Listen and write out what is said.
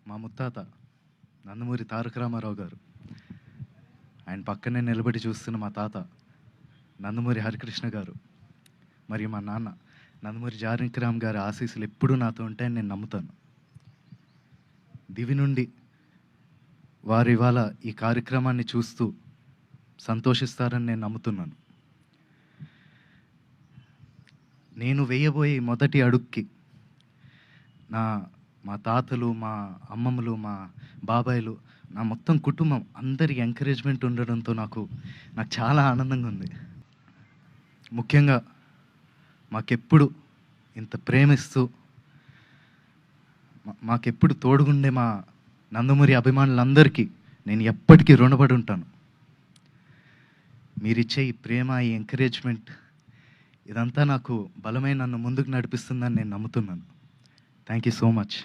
మా ముత్తాత నందమూరి తారక రామారావు గారు. ఆయన పక్కనే నిలబడి చూస్తున్న మా తాత నందమూరి హరికృష్ణ గారు, మరియు మా నాన్న నందమూరి జానకిరామ్ గారి ఆశీస్సులు ఎప్పుడూ నాతో ఉంటాయని నేను నమ్ముతాను. దివి నుండి వారు ఇవాళ ఈ కార్యక్రమాన్ని చూస్తూ సంతోషిస్తారని నేను నమ్ముతున్నాను. నేను వేయబోయే మొదటి అడుగుకి మా తాతలు, మా అమ్మమ్మలు, మా బాబాయిలు, నా మొత్తం కుటుంబం అందరి ఎంకరేజ్మెంట్ ఉండడంతో నాకు చాలా ఆనందంగా ఉంది. ముఖ్యంగా మాకెప్పుడు ఇంత ప్రేమిస్తూ మాకెప్పుడు తోడుగుండే మా నందమూరి అభిమానులందరికీ నేను ఎప్పటికీ రుణపడి ఉంటాను. మీరిచ్చే ఈ ప్రేమ, ఈ ఎంకరేజ్మెంట్ ఇదంతా నాకు బలమైన నన్ను ముందుకు నడిపిస్తుందని నేను నమ్ముతున్నాను. Thank you so much.